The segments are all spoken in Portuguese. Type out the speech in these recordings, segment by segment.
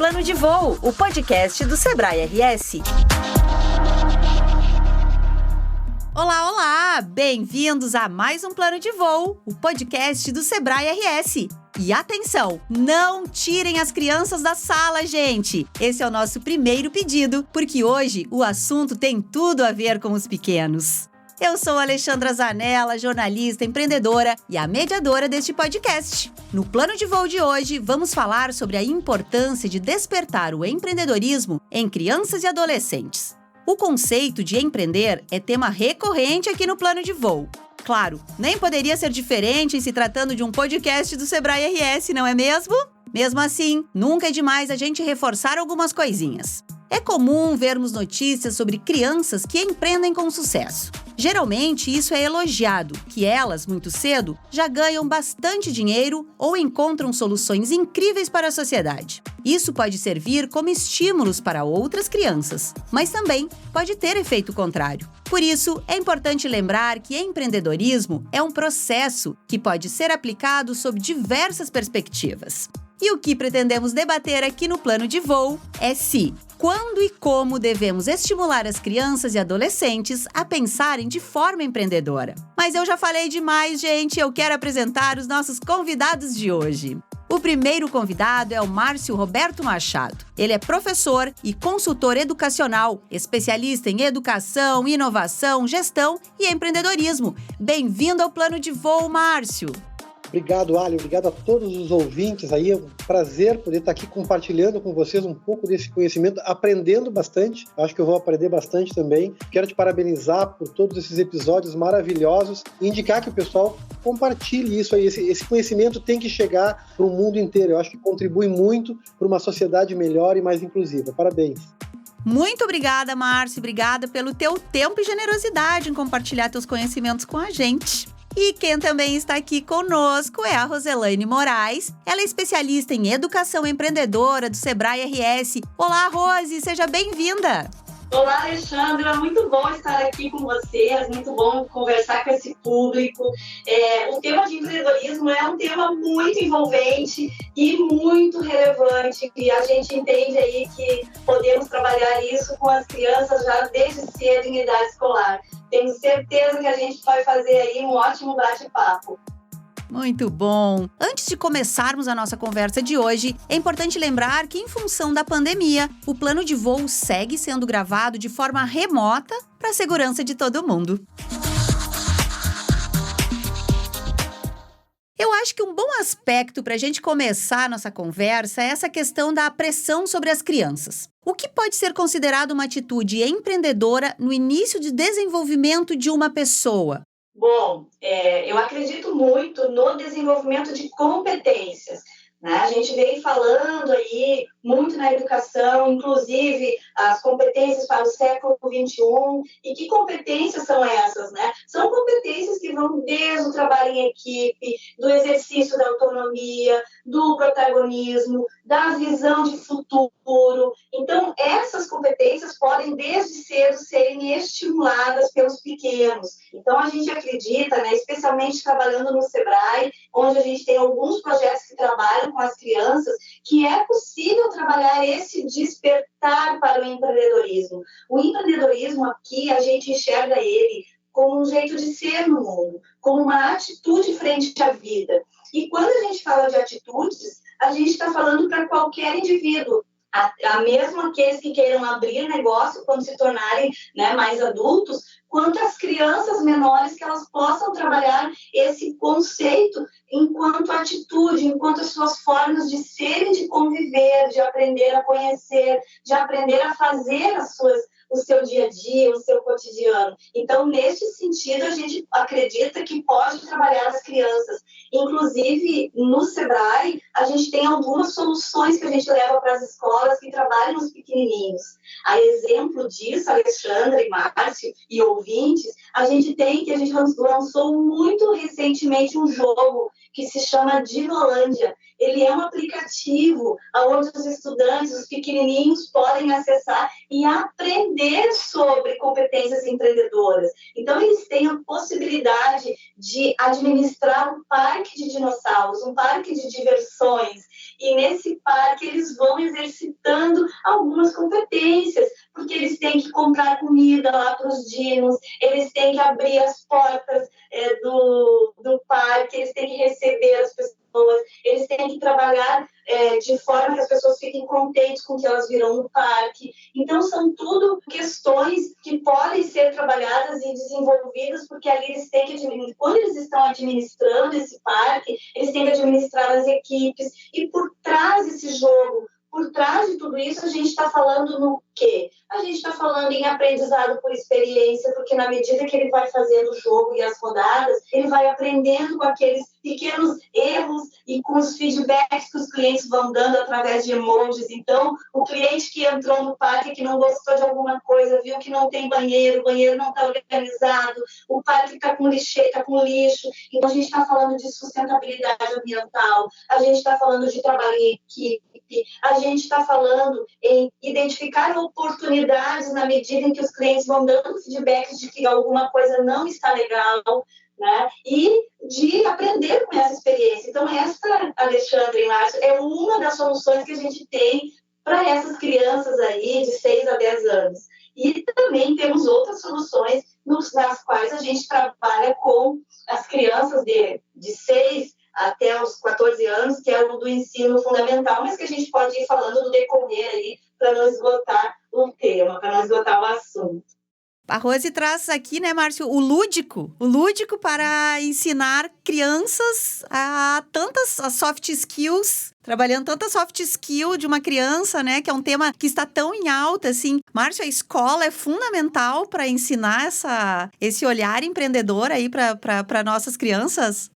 Plano de Voo, o podcast do Sebrae RS. Olá, olá! Bem-vindos a mais um Plano de Voo, o podcast do Sebrae RS. E atenção, não tirem as crianças da sala, gente! Esse é o nosso primeiro pedido, porque hoje o assunto tem tudo a ver com os pequenos. Eu sou Alexandra Zanella, jornalista, empreendedora e a mediadora deste podcast. No Plano de Voo de hoje, vamos falar sobre a importância de despertar o empreendedorismo em crianças e adolescentes. O conceito de empreender é tema recorrente aqui no Plano de Voo. Claro, nem poderia ser diferente em se tratando de um podcast do Sebrae RS, não é mesmo? Mesmo assim, nunca é demais a gente reforçar algumas coisinhas. É comum vermos notícias sobre crianças que empreendem com sucesso. Geralmente, isso é elogiado, que elas, muito cedo, já ganham bastante dinheiro ou encontram soluções incríveis para a sociedade. Isso pode servir como estímulos para outras crianças, mas também pode ter efeito contrário. Por isso, é importante lembrar que empreendedorismo é um processo que pode ser aplicado sob diversas perspectivas. E o que pretendemos debater aqui no Plano de Voo é se, quando e como devemos estimular as crianças e adolescentes a pensarem de forma empreendedora. Mas eu já falei demais, gente, eu quero apresentar os nossos convidados de hoje. O primeiro convidado é o Márcio Roberto Machado. Ele é professor e consultor educacional, especialista em educação, inovação, gestão e empreendedorismo. Bem-vindo ao Plano de Voo, Márcio! Obrigado, Ali. Obrigado a todos os ouvintes aí. É um prazer poder estar aqui compartilhando com vocês um pouco desse conhecimento, aprendendo bastante. Acho que eu vou aprender bastante também. Quero te parabenizar por todos esses episódios maravilhosos e indicar que o pessoal compartilhe isso aí. Esse conhecimento tem que chegar para o mundo inteiro. Eu acho que contribui muito para uma sociedade melhor e mais inclusiva. Parabéns. Muito obrigada, Márcio. Obrigada pelo teu tempo e generosidade em compartilhar teus conhecimentos com a gente. E quem também está aqui conosco é a Roselaine Moraes. Ela é especialista em educação empreendedora do Sebrae RS. Olá, Rose, seja bem-vinda! Olá, Alexandra, muito bom estar aqui com vocês, muito bom conversar com esse público. O tema de empreendedorismo é um tema muito envolvente e muito relevante, e a gente entende aí que podemos trabalhar isso com as crianças já desde cedo em idade escolar. Tenho certeza que a gente vai fazer aí um ótimo bate-papo. Muito bom! Antes de começarmos a nossa conversa de hoje, é importante lembrar que, em função da pandemia, o Plano de Voo segue sendo gravado de forma remota para a segurança de todo mundo. Eu acho que um bom aspecto para a gente começar a nossa conversa é essa questão da pressão sobre as crianças. O que pode ser considerado uma atitude empreendedora no início de desenvolvimento de uma pessoa? Bom, eu acredito muito no desenvolvimento de competências, né? A gente vem falando aí muito na educação, inclusive as competências para o século XXI. E que competências são essas, né? São competências que vão desde o trabalho em equipe, do exercício da autonomia, do protagonismo, da visão de futuro. Então, essas competências podem desde cedo serem estimuladas pelos pequenos. Então, a gente acredita, né, especialmente trabalhando no Sebrae, onde a gente tem alguns projetos que trabalham com as crianças, que é possível trabalhar esse despertar para o empreendedorismo. O empreendedorismo aqui, a gente enxerga ele como um jeito de ser no mundo, como uma atitude frente à vida. E quando a gente fala de atitudes, a gente está falando para qualquer indivíduo, mesmo aqueles que queiram abrir negócio quando se tornarem, né, mais adultos, quanto as crianças menores, que elas possam trabalhar esse conceito enquanto atitude, enquanto as suas formas de ser e de conviver, de aprender a conhecer, de aprender a fazer o seu dia a dia, o seu cotidiano. Então, neste sentido, a gente acredita que pode trabalhar as crianças. Inclusive, no Sebrae, a gente tem algumas soluções que a gente leva para as escolas que trabalham os pequenininhos. A exemplo disso, Alexandra e Márcio e ouvintes, a gente lançou muito recentemente um jogo que se chama Divolândia. Ele é um aplicativo onde os estudantes, os pequenininhos, podem acessar e aprender aprender sobre competências empreendedoras. Então, eles têm a possibilidade de administrar um parque de dinossauros, um parque de diversões. E nesse parque eles vão exercitando algumas competências, porque eles têm que comprar comida lá para os dinos, eles têm que abrir as portas do parque, eles têm que receber as pessoas, eles têm que trabalhar de forma que as pessoas fiquem contentes com o que elas viram no parque. Então, são tudo questões que podem ser trabalhadas e desenvolvidas, porque ali eles têm que administrar. Quando eles estão administrando esse parque, eles têm que administrar as equipes. E por trás desse jogo, por trás de tudo isso, a gente está falando no quê? A gente está falando em aprendizado por experiência, porque na medida que ele vai fazendo o jogo e as rodadas, ele vai aprendendo com aqueles pequenos erros e com os feedbacks que os clientes vão dando através de emojis. Então, o cliente que entrou no parque, que não gostou de alguma coisa, viu que não tem banheiro, o banheiro não está organizado, o parque está com lixo, Então, a gente está falando de sustentabilidade ambiental, a gente está falando de trabalho em equipe, a gente está falando em identificar oportunidades na medida em que os clientes vão dando feedbacks de que alguma coisa não está legal, né? E de aprender com essa experiência. Então, essa, Alexandre e Márcio, é uma das soluções que a gente tem para essas crianças aí de 6 a 10 anos. E também temos outras soluções nas quais a gente trabalha com as crianças de 6 até os 14 anos, que é o do ensino fundamental, mas que a gente pode ir falando no decorrer aí para não esgotar o tema, para não esgotar o assunto. A Rose traz aqui, né, Márcio, o lúdico para ensinar crianças a soft skills, trabalhando tanta soft skill de uma criança, né, que é um tema que está tão em alta, assim. Márcio, a escola é fundamental para ensinar esse olhar empreendedor aí para nossas crianças?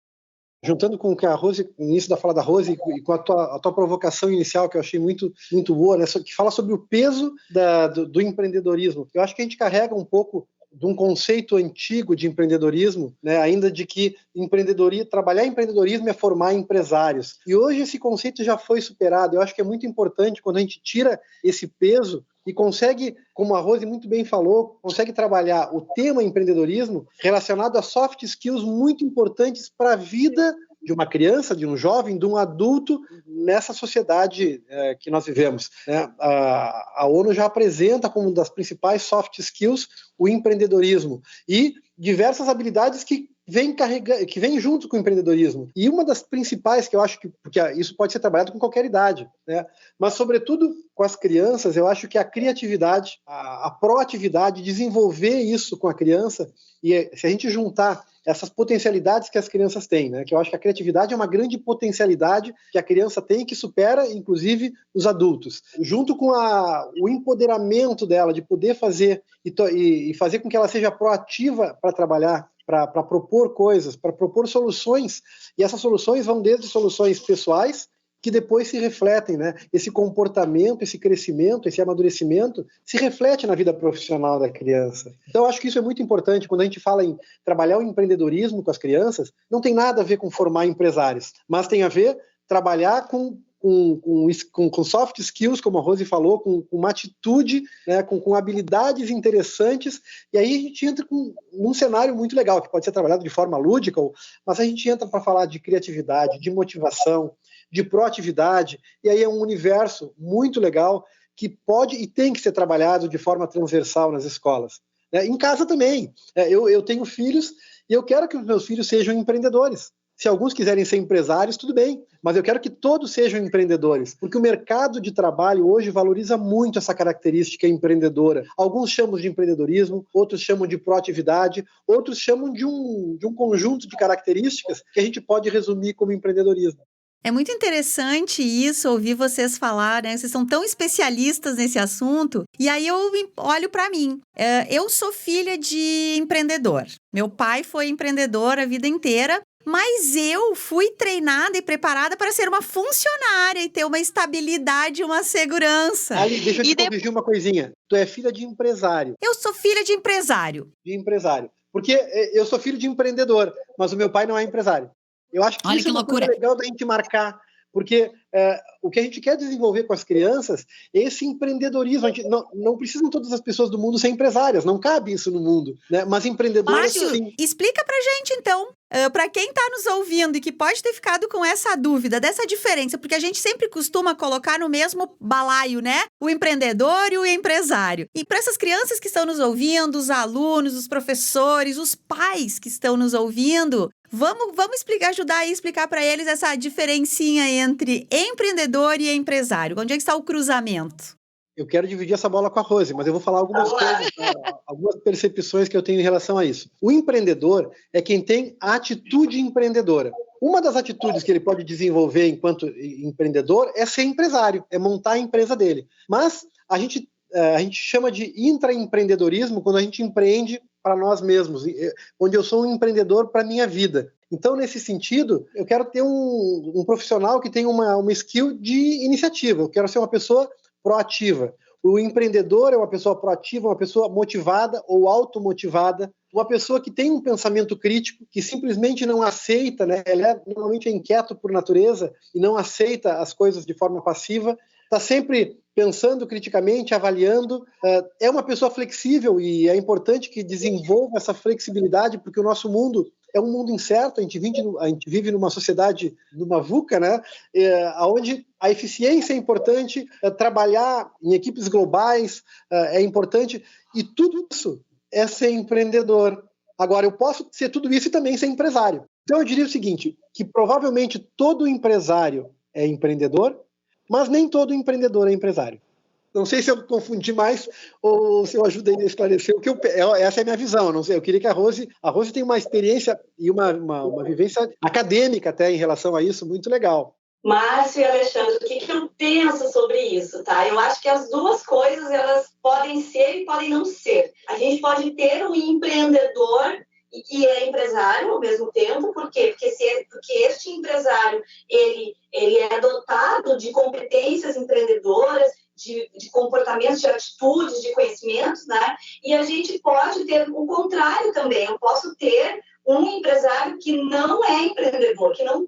Juntando com o que a Rose, no início da fala da Rose, e com a tua provocação inicial, que eu achei muito, muito boa, né, que fala sobre o peso do empreendedorismo. Eu acho que a gente carrega um pouco de um conceito antigo de empreendedorismo, né, ainda de que trabalhar empreendedorismo é formar empresários. E hoje esse conceito já foi superado. Eu acho que é muito importante quando a gente tira esse peso e consegue, como a Rose muito bem falou, consegue trabalhar o tema empreendedorismo relacionado a soft skills muito importantes para a vida de uma criança, de um jovem, de um adulto nessa sociedade que nós vivemos, né? A ONU já apresenta como uma das principais soft skills o empreendedorismo e diversas habilidades que vem junto com o empreendedorismo. E uma das principais que eu acho que isso pode ser trabalhado com qualquer idade, né? Mas, sobretudo, com as crianças, eu acho que a criatividade, a proatividade, desenvolver isso com a criança, e se a gente juntar essas potencialidades que as crianças têm, né? Que eu acho que a criatividade é uma grande potencialidade que a criança tem, que supera, inclusive, os adultos. Junto com o empoderamento dela, de poder fazer e fazer com que ela seja proativa para trabalhar, para propor coisas, para propor soluções, e essas soluções vão desde soluções pessoais, que depois se refletem, né? Esse comportamento, esse crescimento, esse amadurecimento se reflete na vida profissional da criança. Então, eu acho que isso é muito importante. Quando a gente fala em trabalhar o empreendedorismo com as crianças, não tem nada a ver com formar empresários, mas tem a ver trabalhar com soft skills, como a Rose falou, com uma atitude, né, com habilidades interessantes, e aí a gente entra num cenário muito legal, que pode ser trabalhado de forma lúdica, mas a gente entra para falar de criatividade, de motivação, de proatividade, e aí é um universo muito legal que pode e tem que ser trabalhado de forma transversal nas escolas. Em casa também. Eu tenho filhos e eu quero que os meus filhos sejam empreendedores. Se alguns quiserem ser empresários, tudo bem, mas eu quero que todos sejam empreendedores, porque o mercado de trabalho hoje valoriza muito essa característica empreendedora. Alguns chamam de empreendedorismo, outros chamam de proatividade, outros chamam de um conjunto de características que a gente pode resumir como empreendedorismo. É muito interessante isso, ouvir vocês falar, né? Vocês são tão especialistas nesse assunto. E aí eu olho para mim. Eu sou filha de empreendedor. Meu pai foi empreendedor a vida inteira. Mas eu fui treinada e preparada para ser uma funcionária e ter uma estabilidade e uma segurança. Ali, deixa eu te corrigir uma coisinha. Tu é filha de empresário. Eu sou filha de empresário. De empresário. Porque eu sou filho de empreendedor, mas o meu pai não é empresário. Eu acho que isso é uma coisa legal da gente marcar, porque o que a gente quer desenvolver com as crianças é esse empreendedorismo. A gente não precisam todas as pessoas do mundo ser empresárias, não cabe isso no mundo, né? Mas empreendedoras, sim. Explica pra gente, então, para quem está nos ouvindo e que pode ter ficado com essa dúvida, dessa diferença, porque a gente sempre costuma colocar no mesmo balaio, né? O empreendedor e o empresário. E para essas crianças que estão nos ouvindo, os alunos, os professores, os pais que estão nos ouvindo, vamos ajudar a explicar para eles essa diferencinha entre empreendedor e empresário. Onde é que está o cruzamento? Eu quero dividir essa bola com a Rose, mas eu vou falar algumas coisas, algumas percepções que eu tenho em relação a isso. O empreendedor é quem tem a atitude empreendedora. Uma das atitudes que ele pode desenvolver enquanto empreendedor é ser empresário, é montar a empresa dele. Mas a gente chama de intraempreendedorismo quando a gente empreende para nós mesmos, onde eu sou um empreendedor para a minha vida. Então, nesse sentido, eu quero ter um profissional que tenha uma skill de iniciativa. Eu quero ser uma pessoa proativa. O empreendedor é uma pessoa proativa, uma pessoa motivada ou automotivada, uma pessoa que tem um pensamento crítico, que simplesmente não aceita, né? Ele normalmente é inquieto por natureza e não aceita as coisas de forma passiva, está sempre pensando criticamente, avaliando. É uma pessoa flexível e é importante que desenvolva essa flexibilidade, porque o nosso mundo é um mundo incerto, a gente vive numa sociedade, numa VUCA, né? Onde a eficiência é importante, trabalhar em equipes globais é importante, e tudo isso é ser empreendedor. Agora, eu posso ser tudo isso e também ser empresário. Então, eu diria o seguinte, que provavelmente todo empresário é empreendedor, mas nem todo empreendedor é empresário. Não sei se eu confundi mais ou se eu ajudei a esclarecer. Essa é a minha visão. Não sei, eu queria que a Rose tem uma experiência e uma vivência acadêmica até em relação a isso, muito legal. Márcio e Alexandre, o que eu penso sobre isso, tá? Eu acho que as duas coisas, elas podem ser e podem não ser. A gente pode ter um empreendedor e é empresário ao mesmo tempo. Por quê? Porque este empresário, ele é dotado de competências empreendedoras, de comportamentos, de atitudes, de conhecimentos, né? E a gente pode ter o contrário também. Eu posso ter um empresário que não é empreendedor, que não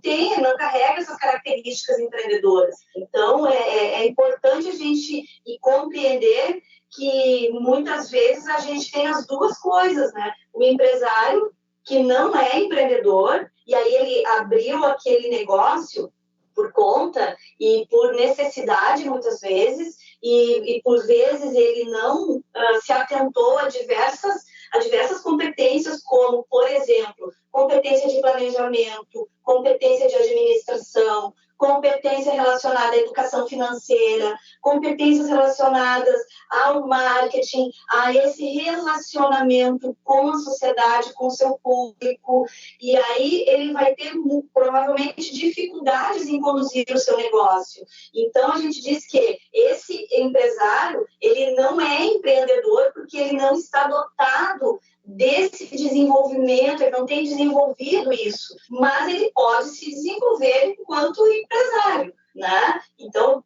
carrega essas características empreendedoras. Então, é importante a gente compreender que muitas vezes a gente tem as duas coisas, né? O empresário que não é empreendedor, e aí ele abriu aquele negócio por conta e por necessidade, muitas vezes, e por vezes ele não se atentou a diversas competências, como, por exemplo, competência de planejamento, competência de administração, competência relacionada à educação financeira, competências relacionadas ao marketing, a esse relacionamento com a sociedade, com o seu público, e aí ele vai ter provavelmente dificuldades em conduzir o seu negócio. Então, a gente diz que esse empresário, ele não é empreendedor porque ele não está dotado desse desenvolvimento, ele não tem desenvolvido isso, mas ele pode se desenvolver enquanto empresário, né? Então,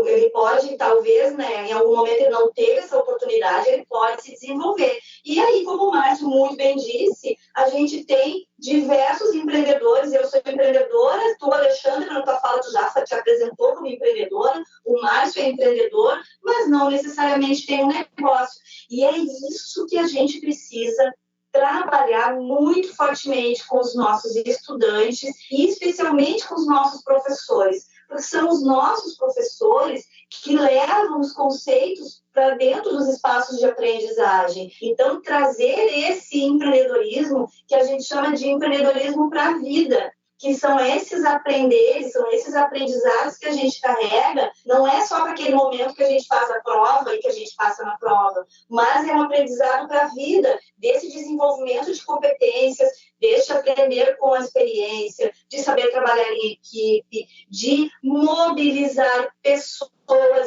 ele pode, talvez, né, em algum momento ele não teve essa oportunidade, ele pode se desenvolver. E aí, como o Márcio muito bem disse, a gente tem diversos empreendedores. Eu sou empreendedora, tu, Alexandre, na tua fala tu já te apresentou como empreendedora, o Márcio é empreendedor, mas não necessariamente tem um negócio. E é isso que a gente precisa trabalhar muito fortemente com os nossos estudantes e especialmente com os nossos professores, porque são os nossos professores que levam os conceitos para dentro dos espaços de aprendizagem. Então, trazer esse empreendedorismo, que a gente chama de empreendedorismo para a vida, que são esses aprenderes, são esses aprendizados que a gente carrega, não é só para aquele momento que a gente faz a prova e que a gente passa na prova, mas é um aprendizado para a vida, desse desenvolvimento de competências, desse aprender com a experiência, de saber trabalhar em equipe, de mobilizar pessoas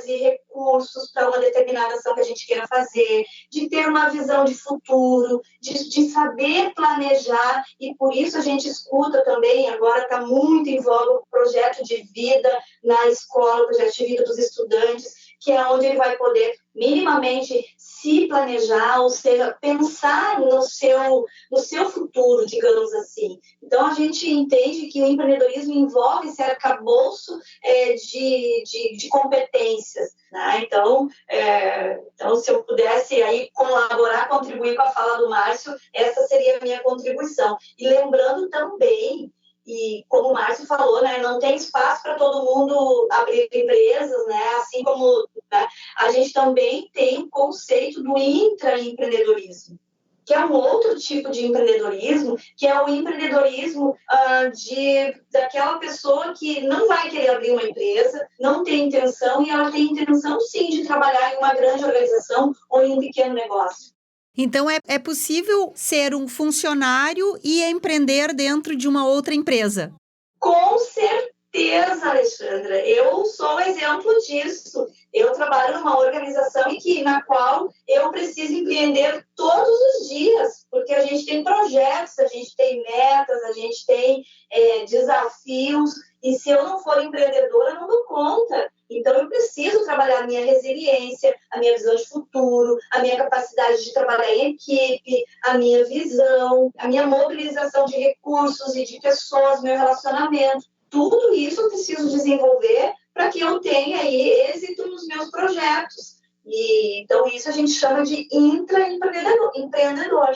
e recursos para uma determinada ação que a gente queira fazer, de ter uma visão de futuro, de saber planejar, e por isso a gente escuta também, agora está muito em voga o projeto de vida na escola, o projeto de vida dos estudantes, que é onde ele vai poder minimamente se planejar, ou seja, pensar no seu futuro, digamos assim. Então, a gente entende que o empreendedorismo envolve esse arcabouço de competências, né? Então, se eu pudesse aí colaborar, contribuir com a fala do Márcio, essa seria a minha contribuição. E lembrando também, e como o Márcio falou, né, não tem espaço para todo mundo abrir empresas, né, assim como, né, a gente também tem o conceito do intraempreendedorismo, que é um outro tipo de empreendedorismo, que é o empreendedorismo daquela pessoa que não vai querer abrir uma empresa, não tem intenção, e ela tem intenção, sim, de trabalhar em uma grande organização ou em um pequeno negócio. Então, é possível ser um funcionário e empreender dentro de uma outra empresa? Com certeza, Alexandra. Eu sou exemplo disso. Eu trabalho numa organização na qual eu preciso empreender todos os dias, porque a gente tem projetos, a gente tem metas, a gente tem desafios, e se eu não for empreendedora, eu não dou conta. Então, eu preciso trabalhar a minha resiliência, a minha visão de futuro, a minha capacidade de trabalhar em equipe, a minha visão, a minha mobilização de recursos e de pessoas, meu relacionamento. Tudo isso eu preciso desenvolver para que eu tenha aí êxito nos meus projetos. E, então, isso a gente chama de intraempreendedor.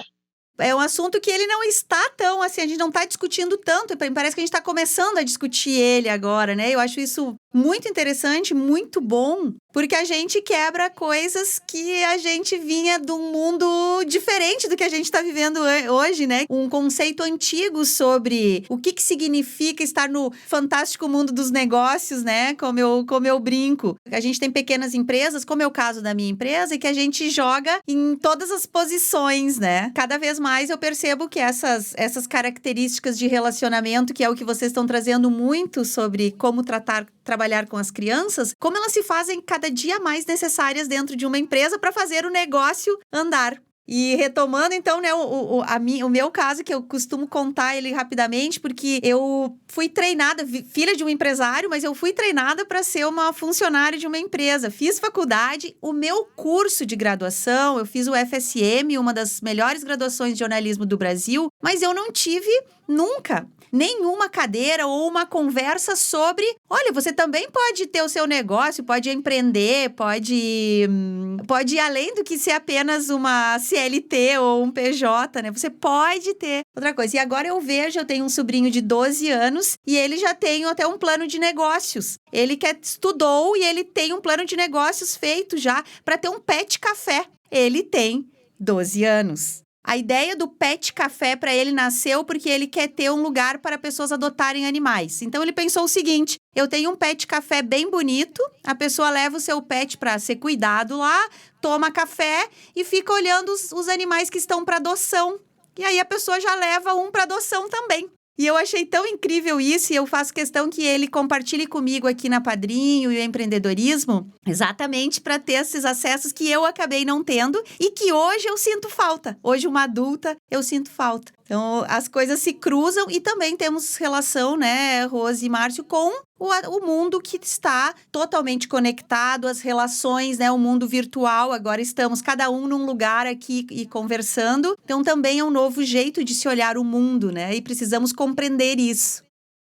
É um assunto que ele não está tão assim, a gente não está discutindo tanto, parece que a gente está começando a discutir ele agora, né? Eu acho isso muito interessante, muito bom, porque a gente quebra coisas que a gente vinha de um mundo diferente do que a gente está vivendo hoje, né? Um conceito antigo sobre o que significa estar no fantástico mundo dos negócios, né? Como eu brinco. A gente tem pequenas empresas, como é o caso da minha empresa, e que a gente joga em todas as posições, né? Cada vez mais eu percebo que essas características de relacionamento, que é o que vocês estão trazendo muito sobre como trabalhar com as crianças, como elas se fazem cada dia mais necessárias dentro de uma empresa para fazer o negócio andar. E retomando, então, né, o meu caso, que eu costumo contar ele rapidamente, porque eu fui treinada, filha de um empresário, mas eu fui treinada para ser uma funcionária de uma empresa. Fiz faculdade, o meu curso de graduação, eu fiz o FSM, uma das melhores graduações de jornalismo do Brasil, mas eu não tive nunca nenhuma cadeira ou uma conversa sobre, olha, você também pode ter o seu negócio, pode empreender, pode ir além do que ser apenas uma CLT ou um PJ, né? Você pode ter outra coisa. E agora eu tenho um sobrinho de 12 anos e ele já tem até um plano de negócios. Ele estudou e ele tem um plano de negócios feito já para ter um pet café. Ele tem 12 anos. A ideia do pet café para ele nasceu porque ele quer ter um lugar para pessoas adotarem animais. Então, ele pensou o seguinte, eu tenho um pet café bem bonito, a pessoa leva o seu pet para ser cuidado lá, toma café e fica olhando os animais que estão para adoção. E aí, a pessoa já leva um para adoção também. E eu achei tão incrível isso, e eu faço questão que ele compartilhe comigo aqui na Padrinho e o Empreendedorismo, exatamente para ter esses acessos que eu acabei não tendo e que hoje eu sinto falta. Hoje, uma adulta, eu sinto falta. Então, as coisas se cruzam e também temos relação, né, Rose e Márcio, com o mundo que está totalmente conectado, as relações, né, o mundo virtual. Agora estamos cada um num lugar aqui e conversando. Então, também é um novo jeito de se olhar o mundo, né, e precisamos compreender isso.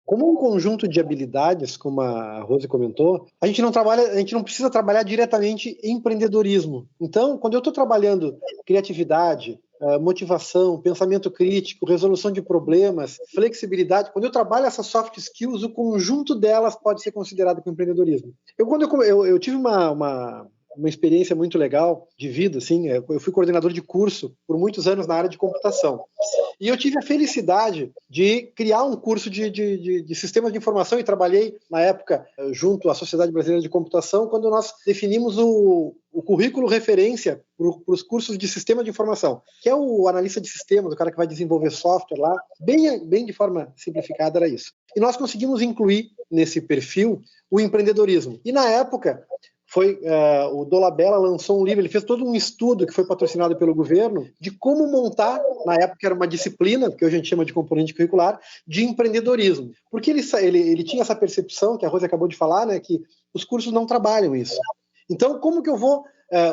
Como um conjunto de habilidades, como a Rose comentou, a gente não precisa trabalhar diretamente em empreendedorismo. Então, quando eu estou trabalhando criatividade, motivação, pensamento crítico, resolução de problemas, flexibilidade, quando eu trabalho essas soft skills, o conjunto delas pode ser considerado como empreendedorismo. Eu tive uma experiência muito legal de vida, assim, eu fui coordenador de curso por muitos anos na área de computação. E eu tive a felicidade de criar um curso de sistemas de informação e trabalhei, na época, junto à Sociedade Brasileira de Computação, quando nós definimos o currículo referência para os cursos de sistema de informação, que é o analista de sistemas, o cara que vai desenvolver software lá, bem de forma simplificada era isso. E nós conseguimos incluir nesse perfil o empreendedorismo. E na época, o Dolabella lançou um livro, ele fez todo um estudo que foi patrocinado pelo governo de como montar, na época era uma disciplina, que hoje a gente chama de componente curricular, de empreendedorismo. Porque ele tinha essa percepção, que a Rose acabou de falar, né, que os cursos não trabalham isso. Então, como que eu vou...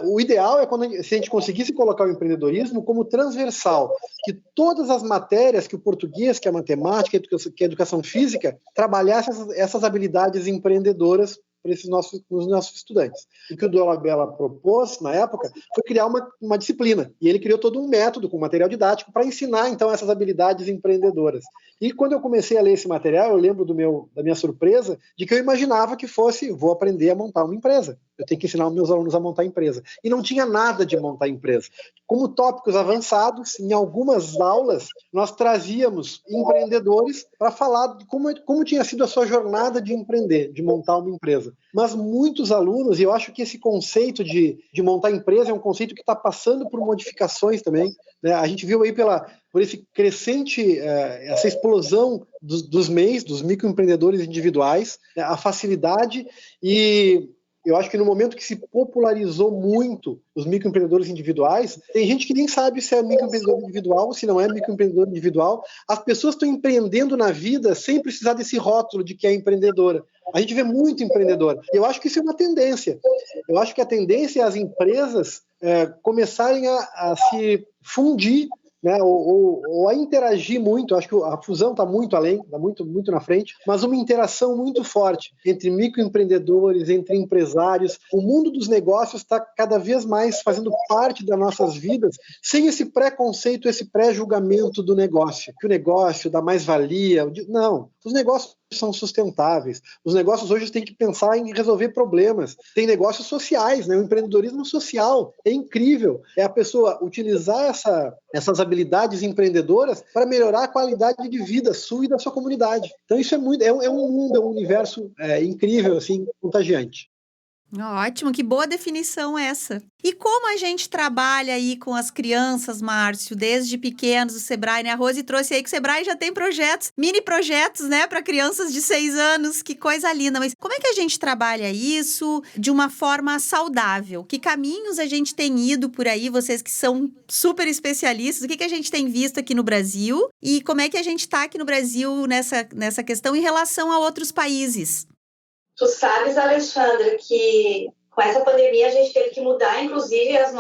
o ideal é se a gente conseguisse colocar o empreendedorismo como transversal, que todas as matérias, que o português, que a matemática, que a educação física, trabalhassem essas habilidades empreendedoras para os nossos estudantes. O que o Dolabella propôs, na época, foi criar uma disciplina. E ele criou todo um método com material didático para ensinar, então, essas habilidades empreendedoras. E quando eu comecei a ler esse material, eu lembro da minha surpresa de que eu imaginava que vou aprender a montar uma empresa. Eu tenho que ensinar os meus alunos a montar empresa. E não tinha nada de montar empresa. Como tópicos avançados, em algumas aulas, nós trazíamos empreendedores para falar de como tinha sido a sua jornada de empreender, de montar uma empresa. Mas muitos alunos, e eu acho que esse conceito de montar empresa é um conceito que está passando por modificações também, né? A gente viu aí por esse crescente, essa explosão dos MEIs, dos microempreendedores individuais, né? A facilidade e... Eu acho que no momento que se popularizou muito os microempreendedores individuais, tem gente que nem sabe se é microempreendedor individual ou se não é microempreendedor individual. As pessoas estão empreendendo na vida sem precisar desse rótulo de que é empreendedora. A gente vê muito empreendedor. E eu acho que isso é uma tendência. Eu acho que a tendência é as empresas começarem a se fundir, né, ou a interagir muito. Acho que a fusão está muito além, está muito na frente, mas uma interação muito forte entre microempreendedores, entre empresários. O mundo dos negócios está cada vez mais fazendo parte das nossas vidas, sem esse preconceito, esse pré-julgamento do negócio, que o negócio dá mais valia. Não, os negócios são sustentáveis. Os negócios hoje têm que pensar em resolver problemas. Tem negócios sociais, né? O empreendedorismo social é incrível. É a pessoa utilizar essas habilidades empreendedoras para melhorar a qualidade de vida sua e da sua comunidade. Então isso é um mundo, é um universo incrível, assim, contagiante. Ótimo, que boa definição essa. E como a gente trabalha aí com as crianças, Márcio, desde pequenos, o Sebrae, né? A Rose trouxe aí que o Sebrae já tem projetos, mini projetos, né, para crianças de 6 anos, que coisa linda. Mas como é que a gente trabalha isso de uma forma saudável? Que caminhos a gente tem ido por aí, vocês que são super especialistas, o que a gente tem visto aqui no Brasil e como é que a gente está aqui no Brasil nessa questão em relação a outros países? Tu sabes, Alexandra, que com essa pandemia a gente teve que mudar, inclusive, as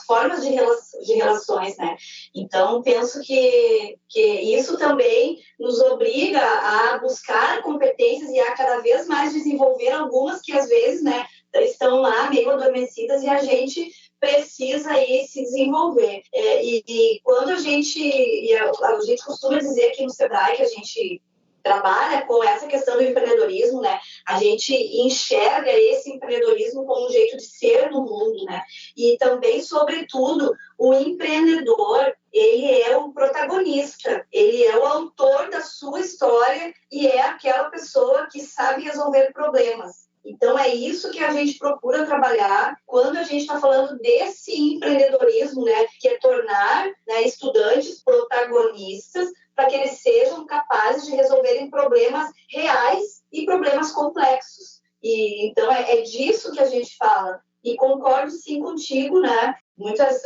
formas de relações, né? Então, penso que isso também nos obriga a buscar competências e a cada vez mais desenvolver algumas que, às vezes, né, estão lá meio adormecidas e a gente precisa aí se desenvolver. E quando a gente costuma dizer aqui no Sebrae que a gente trabalha com essa questão do empreendedorismo, né? A gente enxerga esse empreendedorismo como um jeito de ser no mundo, né? E também, sobretudo, o empreendedor, ele é o protagonista, ele é o autor da sua história e é aquela pessoa que sabe resolver problemas. Então, é isso que a gente procura trabalhar quando a gente está falando desse empreendedorismo, né? Que é tornar, né, estudantes protagonistas para que eles sejam capazes de resolverem problemas reais e problemas complexos. E então é disso que a gente fala. E concordo sim contigo, né? Muitas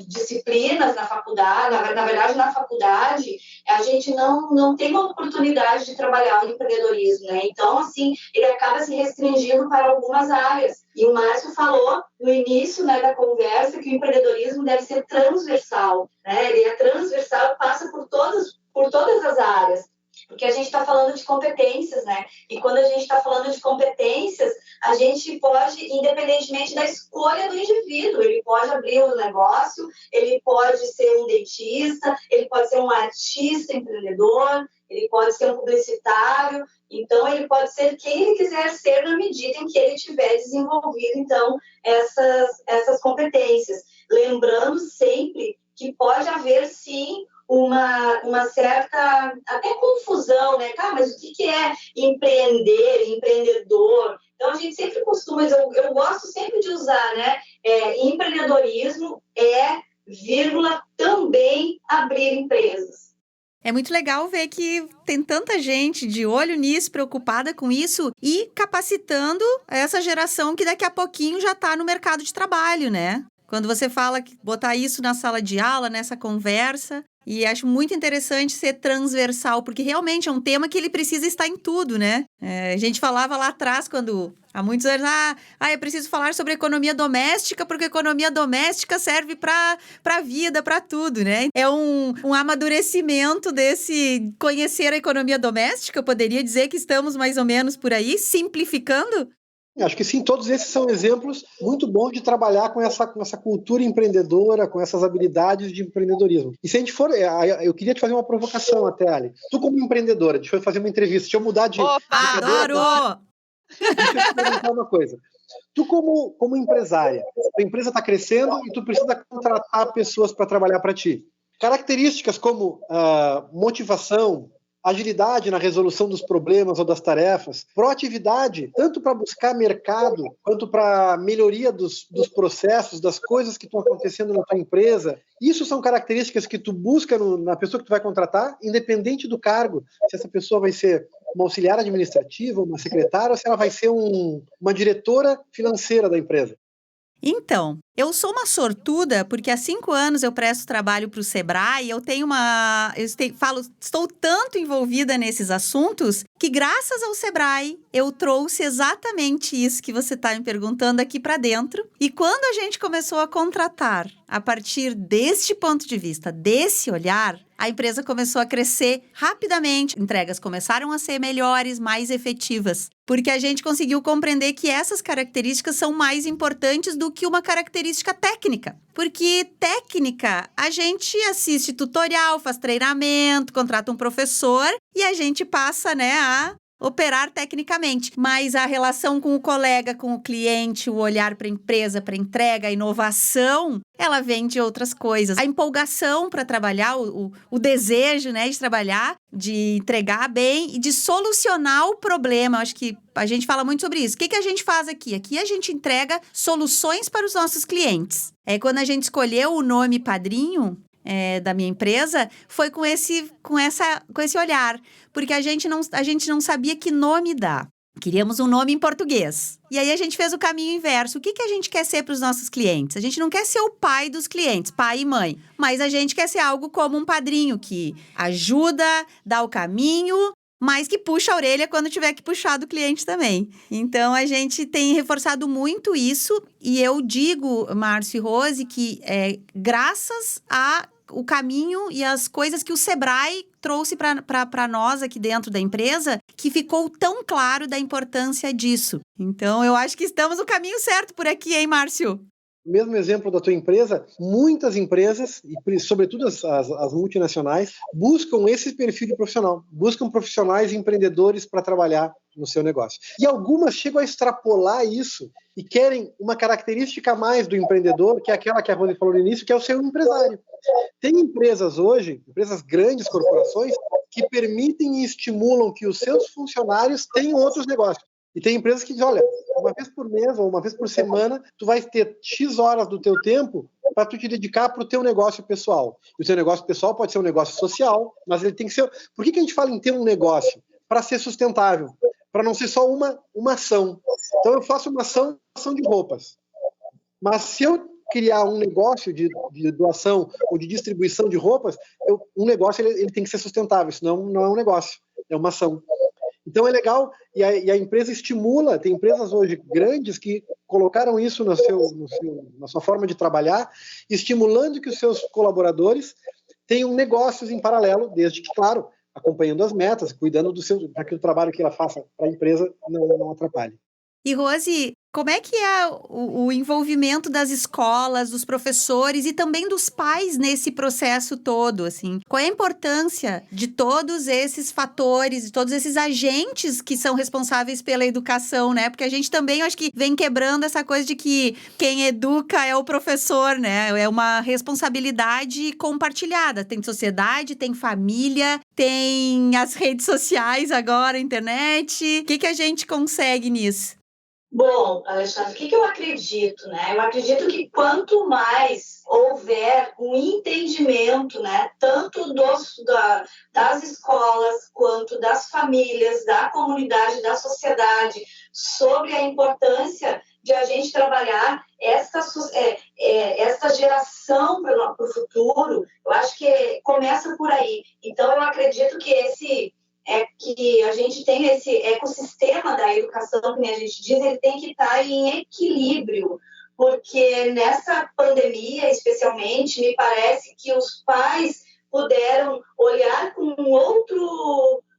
disciplinas na faculdade, na verdade na faculdade, a gente não tem uma oportunidade de trabalhar o empreendedorismo, né? Então, assim, ele acaba se restringindo para algumas áreas. E o Márcio falou no início, né, da conversa que o empreendedorismo deve ser transversal, né? Ele é transversal, passa por todas as áreas, porque a gente está falando de competências, né? E quando a gente está falando de competências, a gente pode, independentemente da escolha do indivíduo, ele pode abrir um negócio, ele pode ser um dentista, ele pode ser um artista empreendedor, ele pode ser um publicitário, então ele pode ser quem ele quiser ser na medida em que ele tiver desenvolvido, então, essas competências. Lembrando sempre que pode haver, sim, uma certa até confusão, né? Tá, mas o que é empreender, empreendedor? Então, a gente sempre costuma, eu gosto sempre de usar, né? Empreendedorismo vírgula, também abrir empresas. É muito legal ver que tem tanta gente de olho nisso, preocupada com isso e capacitando essa geração que daqui a pouquinho já está no mercado de trabalho, né? Quando você fala que botar isso na sala de aula, nessa conversa, E acho muito interessante ser transversal, porque realmente é um tema que ele precisa estar em tudo, né? A gente falava lá atrás, há muitos anos, eu preciso falar sobre economia doméstica, porque economia doméstica serve para a vida, para tudo, né? É um amadurecimento desse conhecer a economia doméstica, eu poderia dizer que estamos mais ou menos por aí, simplificando. Acho que sim, todos esses são exemplos muito bons de trabalhar com essa cultura empreendedora, com essas habilidades de empreendedorismo. E se a gente for, eu queria te fazer uma provocação até, Ali. Tu como empreendedora, deixa eu fazer uma entrevista, deixa eu mudar de... Opa, adoro! Deixa eu te perguntar uma coisa. Tu como empresária, a empresa está crescendo e tu precisa contratar pessoas para trabalhar para ti. Características como motivação, agilidade na resolução dos problemas ou das tarefas, proatividade, tanto para buscar mercado, quanto para melhoria dos processos, das coisas que estão acontecendo na tua empresa. Isso são características que tu busca na pessoa que tu vai contratar, independente do cargo. Se essa pessoa vai ser uma auxiliar administrativa, uma secretária, ou se ela vai ser uma diretora financeira da empresa. Então, eu sou uma sortuda porque há 5 anos eu presto trabalho para o Sebrae e estou tanto envolvida nesses assuntos que graças ao Sebrae eu trouxe exatamente isso que você está me perguntando aqui para dentro. E quando a gente começou a contratar a partir deste ponto de vista, desse olhar, a empresa começou a crescer rapidamente. Entregas começaram a ser melhores, mais efetivas. Porque a gente conseguiu compreender que essas características são mais importantes do que uma característica técnica. Porque técnica, a gente assiste tutorial, faz treinamento, contrata um professor e a gente passa, a operar tecnicamente. Mas a relação com o colega, com o cliente, o olhar para a empresa, para a entrega, a inovação, ela vem de outras coisas. A empolgação para trabalhar, o desejo, de trabalhar, de entregar bem e de solucionar o problema. Eu acho que a gente fala muito sobre isso. O que a gente faz aqui? Aqui a gente entrega soluções para os nossos clientes. Quando a gente escolheu o nome Padrinho da minha empresa, foi com esse olhar. Porque a gente não sabia que nome dar. Queríamos um nome em português. E aí a gente fez o caminho inverso. O que a gente quer ser para os nossos clientes? A gente não quer ser o pai dos clientes, pai e mãe. Mas a gente quer ser algo como um padrinho que ajuda, dá o caminho, mas que puxa a orelha quando tiver que puxar do cliente também. Então, a gente tem reforçado muito isso. E eu digo, Márcio e Rose, que graças ao caminho e as coisas que o Sebrae trouxe para nós aqui dentro da empresa, que ficou tão claro da importância disso. Então, eu acho que estamos no caminho certo por aqui, hein, Márcio? Mesmo exemplo da tua empresa, muitas empresas, e sobretudo as multinacionais, buscam esse perfil de profissional, buscam profissionais empreendedores para trabalhar no seu negócio. E algumas chegam a extrapolar isso e querem uma característica a mais do empreendedor, que é aquela que a Rony falou no início, que é o seu empresário. Tem empresas hoje, empresas grandes, corporações, que permitem e estimulam que os seus funcionários tenham outros negócios. E tem empresas que dizem, olha, uma vez por mês ou uma vez por semana, tu vai ter X horas do teu tempo para tu te dedicar para o teu negócio pessoal. E o teu negócio pessoal pode ser um negócio social, mas ele tem que ser... Por que a gente fala em ter um negócio? Para ser sustentável, para não ser só uma ação. Então eu faço uma ação de roupas. Mas se eu criar um negócio de doação ou de distribuição de roupas, um negócio ele tem que ser sustentável, senão não é um negócio, é uma ação. Então é legal, e a empresa estimula, tem empresas hoje grandes que colocaram isso na sua forma de trabalhar, estimulando que os seus colaboradores tenham negócios em paralelo, desde que, claro, acompanhando as metas, cuidando para que o trabalho que ela faça para a empresa não atrapalhe. E, Rose, como é que é o envolvimento das escolas, dos professores e também dos pais nesse processo todo, assim? Qual é a importância de todos esses fatores, de todos esses agentes que são responsáveis pela educação, né? Porque a gente também, acho que, vem quebrando essa coisa de que quem educa é o professor, né? É uma responsabilidade compartilhada. Tem sociedade, tem família, tem as redes sociais agora, a internet. O que a gente consegue nisso? Bom, Alexandre, o que eu acredito, né? Eu acredito que quanto mais houver um entendimento, né, tanto das escolas quanto das famílias, da comunidade, da sociedade, sobre a importância de a gente trabalhar essa geração para o futuro. Eu acho que começa por aí. Então, eu acredito que que a gente tem esse ecossistema da educação, que a gente diz, ele tem que estar em equilíbrio, porque nessa pandemia, especialmente, me parece que os pais puderam olhar com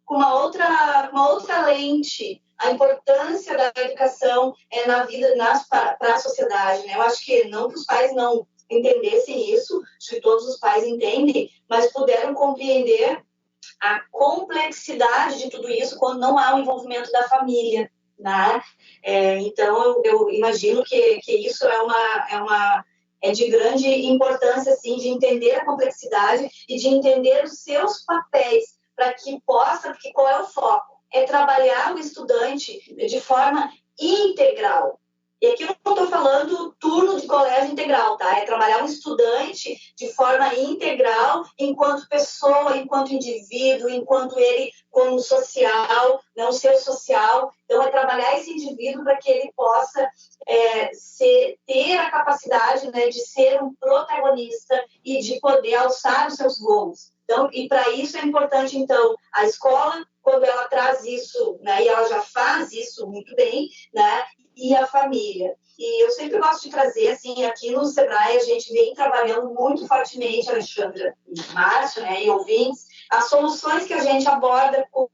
uma outra lente a importância da educação na vida, para a sociedade, né? Eu acho que não que os pais não entendessem isso, acho que todos os pais entendem, mas puderam compreender a complexidade de tudo isso quando não há o envolvimento da família, né? Então, eu imagino que isso é de grande importância, assim, de entender a complexidade e de entender os seus papéis, para que possa, porque qual é o foco? É trabalhar o estudante de forma integral. E aqui eu não estou falando turno de colégio integral, tá? É trabalhar um estudante de forma integral, enquanto pessoa, enquanto indivíduo, enquanto ele como social, né, um ser social. Então, é trabalhar esse indivíduo para que ele possa ter a capacidade, né, de ser um protagonista e de poder alçar os seus voos. Então, e para isso é importante, então, a escola, quando ela traz isso, né, e ela já faz isso muito bem, né, e a família. E eu sempre gosto de trazer, assim, aqui no Sebrae, a gente vem trabalhando muito fortemente, Alexandra e Márcio, né, e ouvintes, as soluções que a gente aborda com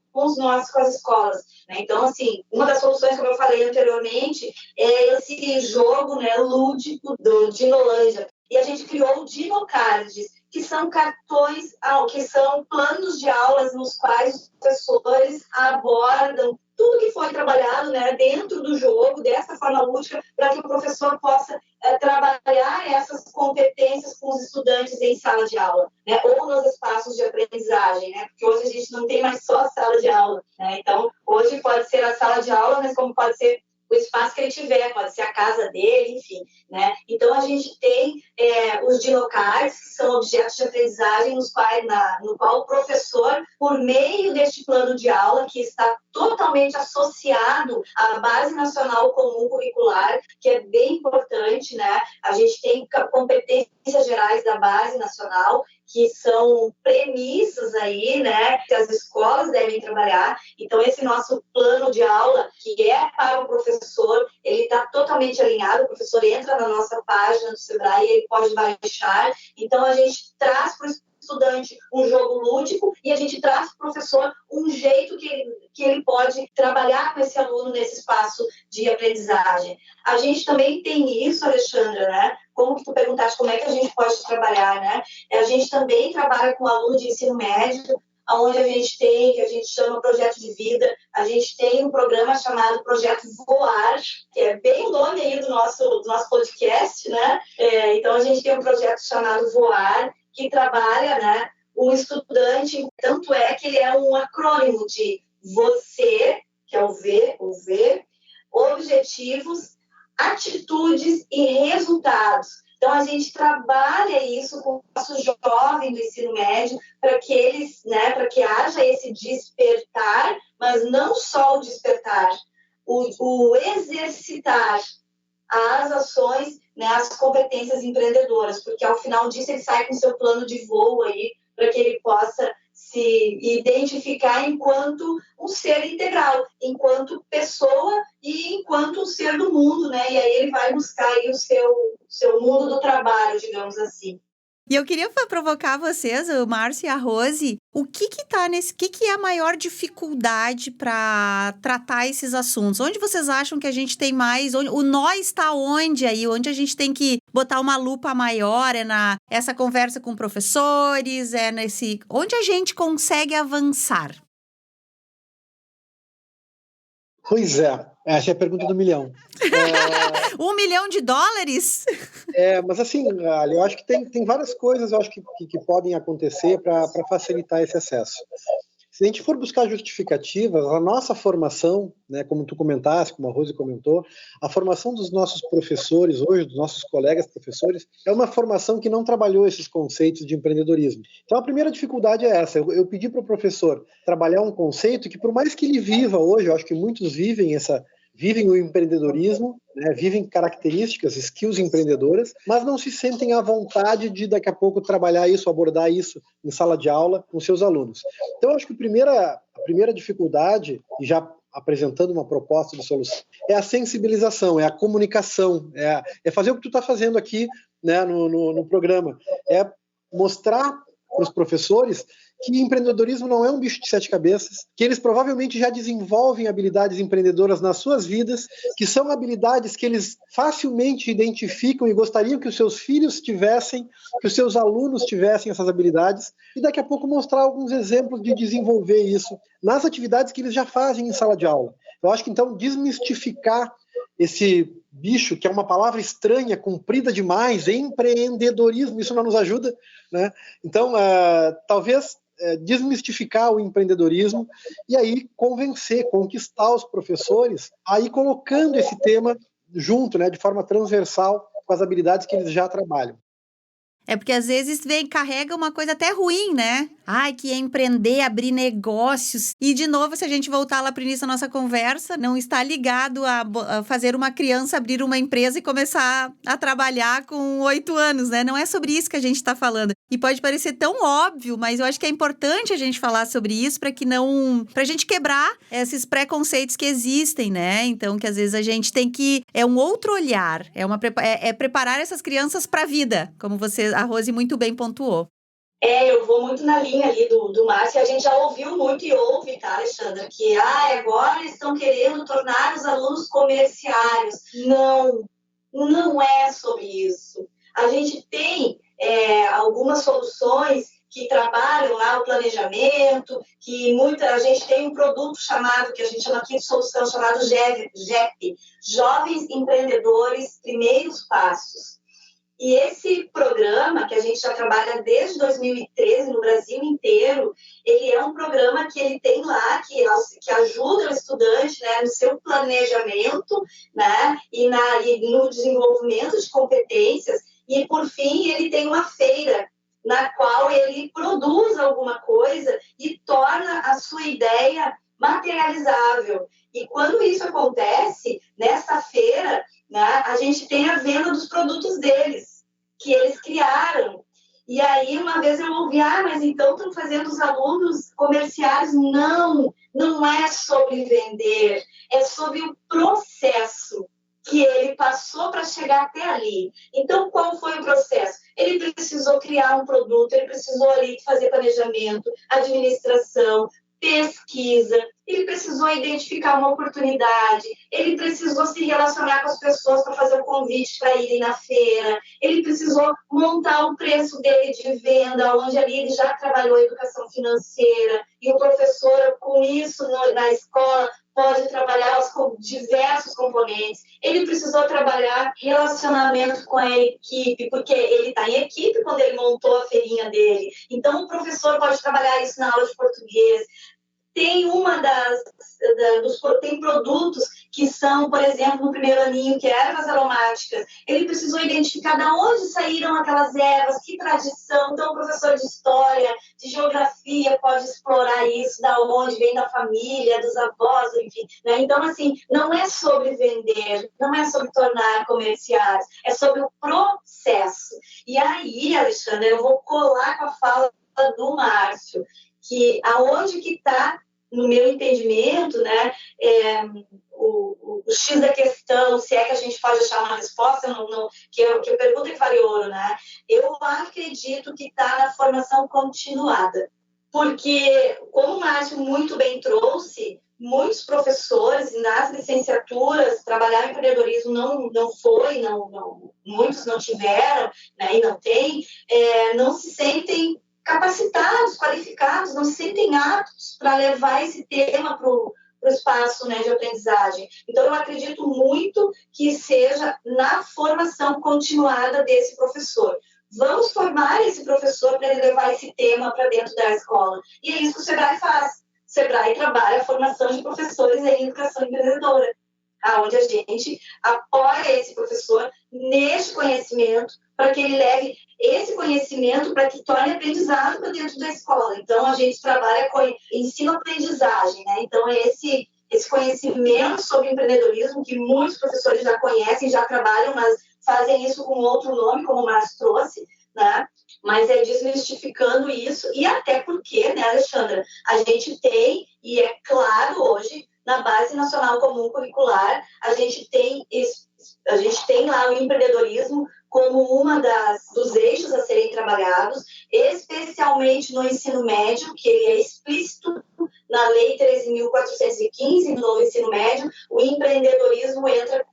as escolas, né? Então, assim, uma das soluções, como eu falei anteriormente, é esse jogo, né, lúdico do Dinolândia. E a gente criou o Dinocards, que são cartões, que são planos de aulas nos quais os professores abordam tudo que foi trabalhado, né, dentro do jogo, dessa forma lúdica, para que o professor possa trabalhar essas competências com os estudantes em sala de aula, né, ou nos espaços de aprendizagem, né, porque hoje a gente não tem mais só a sala de aula, né, então hoje pode ser a sala de aula, mas como pode ser o espaço que ele tiver, pode ser a casa dele, enfim, né? Então, a gente tem os dinocards, que são objetos de aprendizagem no qual o professor, por meio deste plano de aula, que está totalmente associado à Base Nacional Comum Curricular, que é bem importante, né? A gente tem competências gerais da Base Nacional, que são premissas aí, né, que as escolas devem trabalhar. Então, esse nosso plano de aula, que é para o professor, ele está totalmente alinhado. O professor entra na nossa página do Sebrae, ele pode baixar. Então, a gente traz para o estudante um jogo lúdico e a gente traz para o professor um jeito que ele pode trabalhar com esse aluno nesse espaço de aprendizagem. A gente também tem isso, Alexandra, né? Como que tu perguntaste, como é que a gente pode trabalhar, né? A gente também trabalha com aluno de ensino médio, onde a gente tem, que a gente chama Projeto de Vida, a gente tem um programa chamado Projeto Voar, que é bem o nome aí do nosso podcast, né? Então, a gente tem um projeto chamado Voar, que trabalha, né, o estudante, tanto é que ele é um acrônimo de você, que é o V, objetivos, atitudes e resultados. Então, a gente trabalha isso com o nosso jovem do ensino médio para que eles, né, para que haja esse despertar, mas não só o despertar, o exercitar as ações, né, as competências empreendedoras, porque ao final disso ele sai com seu plano de voo aí, para que ele possa se identificar enquanto um ser integral, enquanto pessoa e enquanto um ser do mundo, né? E aí ele vai buscar aí o seu mundo do trabalho, digamos assim. E eu queria provocar vocês, o Márcio e a Rose, o que é a maior dificuldade para tratar esses assuntos? Onde vocês acham que a gente tem mais, o nó está onde aí? Onde a gente tem que botar uma lupa maior? Essa conversa com professores, onde a gente consegue avançar? Pois é, essa é a pergunta do milhão. $1 milhão? Mas assim, Ali, eu acho que tem várias coisas eu acho que podem acontecer para facilitar esse acesso. Se a gente for buscar justificativas, a nossa formação, né, como tu comentaste, como a Rose comentou, a formação dos nossos professores hoje, dos nossos colegas professores, é uma formação que não trabalhou esses conceitos de empreendedorismo. Então, a primeira dificuldade é essa. Eu pedi para o professor trabalhar um conceito que, por mais que ele viva hoje, eu acho que muitos vivem vivem o empreendedorismo, né, vivem características, skills empreendedoras, mas não se sentem à vontade de daqui a pouco trabalhar isso, abordar isso em sala de aula com seus alunos. Então, acho que a primeira dificuldade, e já apresentando uma proposta de solução, é a sensibilização, é a comunicação, é fazer o que tu está fazendo aqui, né, no programa, é mostrar para os professores que empreendedorismo não é um bicho de 7 cabeças, que eles provavelmente já desenvolvem habilidades empreendedoras nas suas vidas, que são habilidades que eles facilmente identificam e gostariam que os seus filhos tivessem, que os seus alunos tivessem essas habilidades, e daqui a pouco mostrar alguns exemplos de desenvolver isso nas atividades que eles já fazem em sala de aula. Eu acho que, então, desmistificar esse bicho, que é uma palavra estranha, comprida demais, empreendedorismo, isso não nos ajuda, né? Então, talvez desmistificar o empreendedorismo e aí conquistar os professores, aí colocando esse tema junto, né, de forma transversal com as habilidades que eles já trabalham. É porque às vezes carrega uma coisa até ruim, né? Ai, que é empreender, abrir negócios. E de novo, se a gente voltar lá para o início da nossa conversa, não está ligado a fazer uma criança abrir uma empresa e começar a trabalhar com 8 anos, né? Não é sobre isso que a gente está falando. E pode parecer tão óbvio, mas eu acho que é importante a gente falar sobre isso pra a gente quebrar esses preconceitos que existem, né? Então, que às vezes a gente tem que... É um outro olhar, é preparar essas crianças para a vida, como a Rose muito bem pontuou. Eu vou muito na linha ali do Márcio, a gente já ouviu muito e ouve, tá, Alexandra, que agora estão querendo tornar os alunos comerciários. Não é sobre isso. A gente tem algumas soluções que trabalham lá o planejamento, a gente tem um produto que a gente chama aqui de solução, chamado JEP, Jovens Empreendedores Primeiros Passos. E esse programa, que a gente já trabalha desde 2013 no Brasil inteiro, ele é um programa que ele tem lá, que ajuda o estudante, né, no seu planejamento, né, e no desenvolvimento de competências. E, por fim, ele tem uma feira na qual ele produz alguma coisa e torna a sua ideia materializável. E quando isso acontece, nessa feira, né, a gente tem a venda dos produtos deles, que eles criaram. E aí, uma vez eu ouvi, mas então estão fazendo os alunos comerciais. Não é sobre vender, é sobre o processo que ele passou para chegar até ali. Então, qual foi o processo? Ele precisou criar um produto, ele precisou ali fazer planejamento, administração, pesquisa, ele precisou identificar uma oportunidade, ele precisou se relacionar com as pessoas para fazer o convite para irem na feira, ele precisou montar o preço dele de venda, onde ali ele já trabalhou educação financeira, e o professor, com isso na escola, pode trabalhar os diversos componentes. Ele precisou trabalhar relacionamento com a equipe, porque ele está em equipe quando ele montou a feirinha dele. Então, o professor pode trabalhar isso na aula de português. Tem tem produtos que são, por exemplo, no primeiro aninho, que é ervas aromáticas. Ele precisou identificar de onde saíram aquelas ervas, que tradição. Então, o professor de história, de geografia, pode explorar isso, da onde vem da família, dos avós, enfim. Né? Então, assim, não é sobre vender, não é sobre tornar comerciais, é sobre o processo. E aí, Alexandre, eu vou colar com a fala do Márcio, que aonde que está, no meu entendimento, né, o X da questão, se é que a gente pode achar uma resposta, que eu pergunto que vale ouro, né? Eu acredito que está na formação continuada, porque, como o Márcio muito bem trouxe, muitos professores nas licenciaturas trabalhar em empreendedorismo muitos não tiveram, né, e não tem, não se sentem capacitados, qualificados, não se sentem aptos para levar esse tema para o espaço, né, de aprendizagem. Então, eu acredito muito que seja na formação continuada desse professor. Vamos formar esse professor para ele levar esse tema para dentro da escola. E é isso que o SEBRAE faz. O SEBRAE trabalha a formação de professores em educação empreendedora, onde a gente apoia esse professor neste conhecimento, para que ele leve esse conhecimento para que torne aprendizado para dentro da escola. Então, a gente trabalha com ensino-aprendizagem, né? Então, esse esse conhecimento sobre empreendedorismo, que muitos professores já conhecem, já trabalham, mas fazem isso com outro nome, como o Márcio trouxe, né? Mas é desmistificando isso, e até porque, né, Alexandra, a gente tem, e é claro hoje, na Base Nacional Comum Curricular, a gente tem lá o empreendedorismo como uma dos eixos a serem trabalhados, especialmente no ensino médio, que ele é explícito na Lei 13.415, no novo ensino médio, o empreendedorismo entra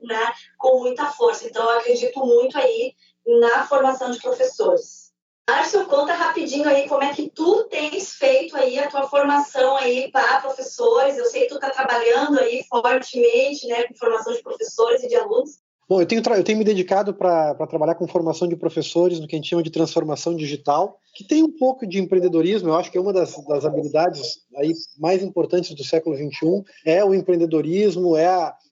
né, com muita força. Então, eu acredito muito aí na formação de professores. Márcio, conta rapidinho aí como é que tu tens feito aí a tua formação aí para professores. Eu sei que tu está trabalhando aí fortemente, né, com formação de professores e de alunos. Bom, eu tenho me dedicado para trabalhar com formação de professores no que a gente chama de transformação digital, que tem um pouco de empreendedorismo. Eu acho que é uma das habilidades aí mais importantes do século XXI, é o empreendedorismo,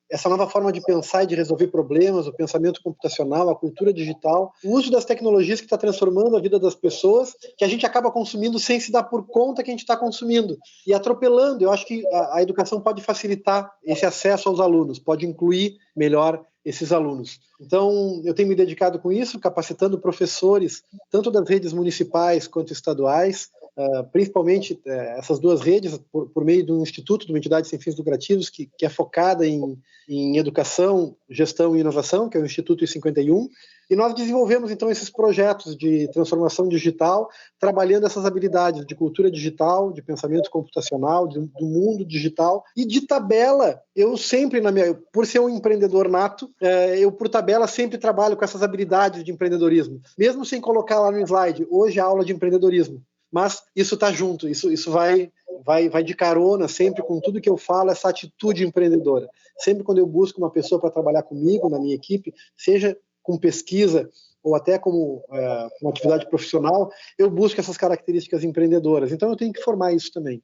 essa nova forma de pensar e de resolver problemas, o pensamento computacional, a cultura digital, o uso das tecnologias que está transformando a vida das pessoas, que a gente acaba consumindo sem se dar por conta que a gente está consumindo e atropelando. Eu acho que a educação pode facilitar esse acesso aos alunos, pode incluir melhor esses alunos. Então, eu tenho me dedicado com isso, capacitando professores, tanto das redes municipais quanto estaduais, principalmente essas duas redes, por meio de um instituto, de uma entidade sem fins lucrativos, que é focada em educação, gestão e inovação, que é o Instituto I51, e nós desenvolvemos, então, esses projetos de transformação digital, trabalhando essas habilidades de cultura digital, de pensamento computacional, do mundo digital, e de tabela, eu sempre, por ser um empreendedor nato, eu, por tabela, sempre trabalho com essas habilidades de empreendedorismo, mesmo sem colocar lá no slide, hoje a aula de empreendedorismo. Mas isso está junto, isso vai de carona sempre com tudo que eu falo, essa atitude empreendedora. Sempre quando eu busco uma pessoa para trabalhar comigo, na minha equipe, seja com pesquisa ou até como uma atividade profissional, eu busco essas características empreendedoras. Então eu tenho que formar isso também.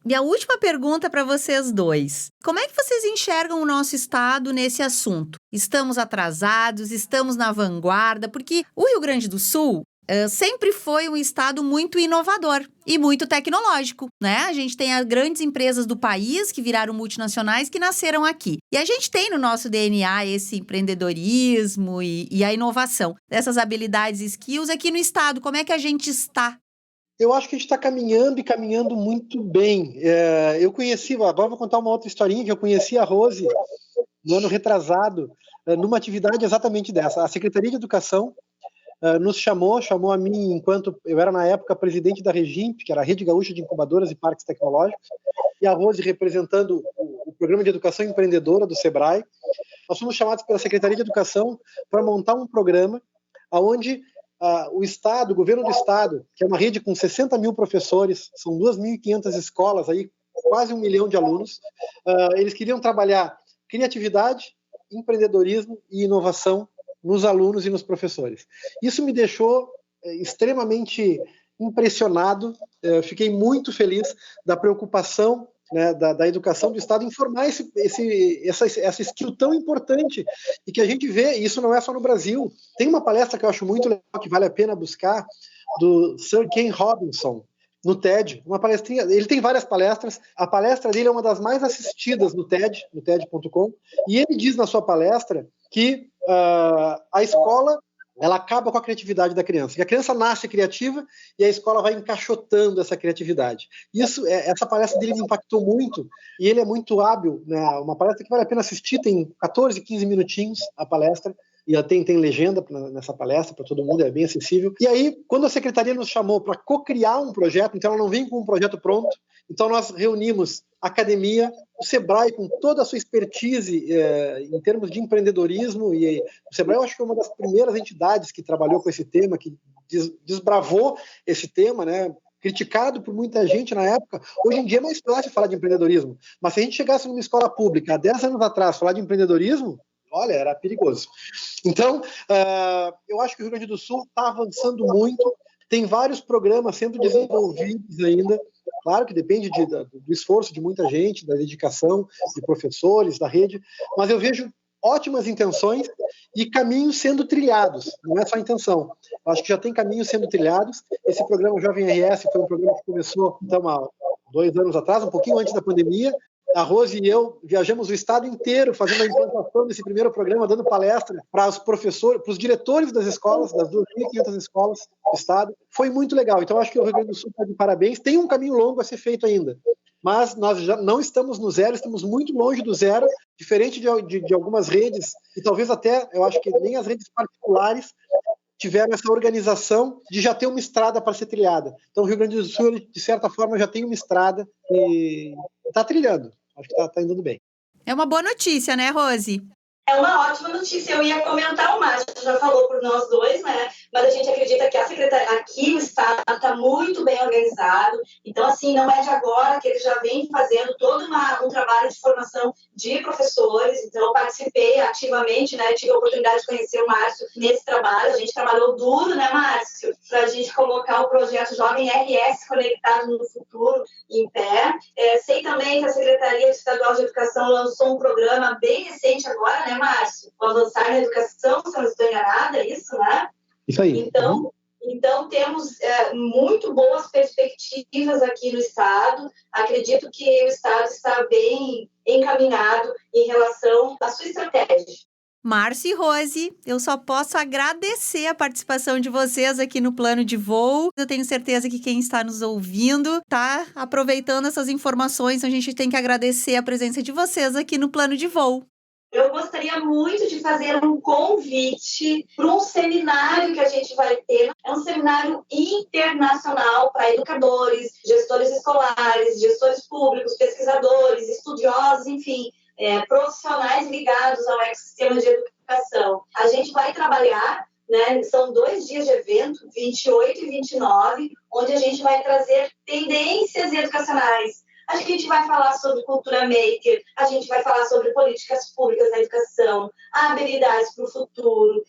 E a última pergunta para vocês dois. Como é que vocês enxergam o nosso estado nesse assunto? Estamos atrasados? Estamos na vanguarda? Porque o Rio Grande do Sul sempre foi um estado muito inovador e muito tecnológico, né? A gente tem as grandes empresas do país que viraram multinacionais que nasceram aqui. E a gente tem no nosso DNA esse empreendedorismo e a inovação. Essas habilidades e skills aqui no estado, como é que a gente está? Eu acho que a gente está caminhando e caminhando muito bem. Eu conheci, agora vou contar uma outra historinha, que eu conheci a Rose no ano retrasado, numa atividade exatamente dessa. A Secretaria de Educação nos chamou a mim, enquanto eu era na época presidente da Regimp, que era a Rede Gaúcha de Incubadoras e Parques Tecnológicos, e a Rose representando o Programa de Educação Empreendedora do SEBRAE. Nós fomos chamados pela Secretaria de Educação para montar um programa onde o Estado, o governo do Estado, que é uma rede com 60 mil professores, são 2.500 escolas, aí, quase 1 milhão de alunos, eles queriam trabalhar criatividade, empreendedorismo e inovação nos alunos e nos professores. Isso me deixou extremamente impressionado, fiquei muito feliz da preocupação, né, da educação do Estado em formar essa skill tão importante e que a gente vê, e isso não é só no Brasil. Tem uma palestra que eu acho muito legal, que vale a pena buscar, do Sir Ken Robinson, no TED, uma palestrinha. Ele tem várias palestras, a palestra dele é uma das mais assistidas no TED, no TED.com, e ele diz na sua palestra que a escola, ela acaba com a criatividade da criança. Que a criança nasce criativa e a escola vai encaixotando essa criatividade. Essa palestra dele me impactou muito e ele é muito hábil, né? Uma palestra que vale a pena assistir, tem 14, 15 minutinhos a palestra. E tem legenda nessa palestra para todo mundo, é bem acessível. E aí, quando a secretaria nos chamou para co-criar um projeto, então ela não vem com um projeto pronto, então nós reunimos a academia, o SEBRAE com toda a sua expertise em termos de empreendedorismo, e o SEBRAE eu acho que é uma das primeiras entidades que trabalhou com esse tema, que desbravou esse tema, né? Criticado por muita gente na época. Hoje em dia é mais fácil falar de empreendedorismo, mas se a gente chegasse numa escola pública há 10 anos atrás falar de empreendedorismo, olha, era perigoso. Então, eu acho que o Rio Grande do Sul está avançando muito, tem vários programas sendo desenvolvidos ainda, claro que depende do esforço de muita gente, da dedicação de professores, da rede, mas eu vejo ótimas intenções e caminhos sendo trilhados, não é só intenção. Eu acho que já tem caminhos sendo trilhados. Esse programa Jovem RS foi um programa que começou então, há 2 anos atrás, um pouquinho antes da pandemia, A Rose e eu viajamos o estado inteiro fazendo a implantação desse primeiro programa, dando palestra para os professores, para os diretores das escolas, das 2.500 escolas do estado. Foi muito legal. Então, acho que o Rio Grande do Sul está de parabéns. Tem um caminho longo a ser feito ainda. Mas nós já não estamos no zero, estamos muito longe do zero, diferente de algumas redes, e talvez até, eu acho que nem as redes particulares tiveram essa organização de já ter uma estrada para ser trilhada. Então, o Rio Grande do Sul, de certa forma, já tem uma estrada e está trilhando. Acho que está indo bem. É uma boa notícia, né, Rose? É uma ótima notícia. Eu ia comentar, o Márcio já falou por nós dois, né? Mas a gente acredita que a secretaria aqui no estado está muito bem organizado. Então, assim, não é de agora que ele já vem fazendo todo um trabalho de formação de professores. Então, eu participei ativamente, né? Tive a oportunidade de conhecer o Márcio nesse trabalho. A gente trabalhou duro, né, Márcio? Para a gente colocar o projeto Jovem RS Conectado no Futuro em pé. Sei também que a Secretaria Estadual de Educação lançou um programa bem recente agora, né, Márcio? O Avançar na Educação, se eu não estou enganada, é isso, né? Isso aí. Então temos muito boas perspectivas aqui no Estado. Acredito que o Estado está bem encaminhado em relação à sua estratégia. Márcio e Rose, eu só posso agradecer a participação de vocês aqui no Plano de Voo. Eu tenho certeza que quem está nos ouvindo está aproveitando essas informações. A gente tem que agradecer a presença de vocês aqui no Plano de Voo. Eu gostaria muito de fazer um convite para um seminário que a gente vai ter. É um seminário internacional para educadores, gestores escolares, gestores públicos, pesquisadores, estudiosos, enfim, profissionais ligados ao ecossistema de educação. A gente vai trabalhar, né, são 2 dias de evento, 28 e 29, onde a gente vai trazer tendências educacionais. A gente vai falar sobre cultura maker, a gente vai falar sobre políticas públicas na educação, habilidades para o futuro,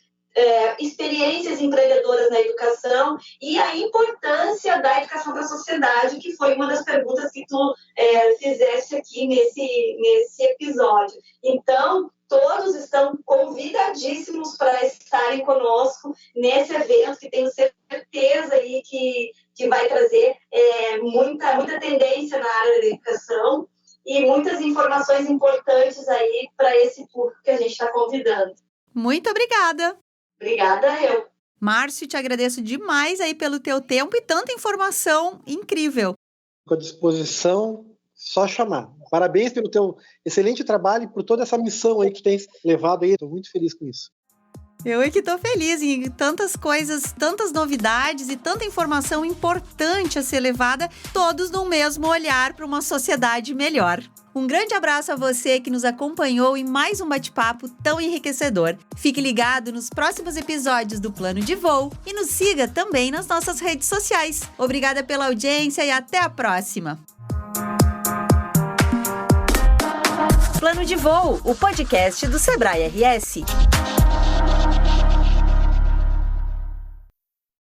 experiências empreendedoras na educação e a importância da educação para a sociedade, que foi uma das perguntas que tu fizeste aqui nesse episódio. Então, todos estão convidadíssimos para estarem conosco nesse evento, que tenho certeza aí que vai trazer muita tendência na área da educação e muitas informações importantes aí para esse público que a gente está convidando. Muito obrigada. Obrigada, eu. Márcio, te agradeço demais aí pelo teu tempo e tanta informação incrível. Com a disposição, só chamar. Parabéns pelo teu excelente trabalho e por toda essa missão aí que tu tens levado aí. Estou muito feliz com isso. Eu é que estou feliz em tantas coisas, tantas novidades e tanta informação importante a ser levada, todos no mesmo olhar para uma sociedade melhor. Um grande abraço a você que nos acompanhou em mais um bate-papo tão enriquecedor. Fique ligado nos próximos episódios do Plano de Voo e nos siga também nas nossas redes sociais. Obrigada pela audiência e até a próxima! Plano de Voo, o podcast do Sebrae RS.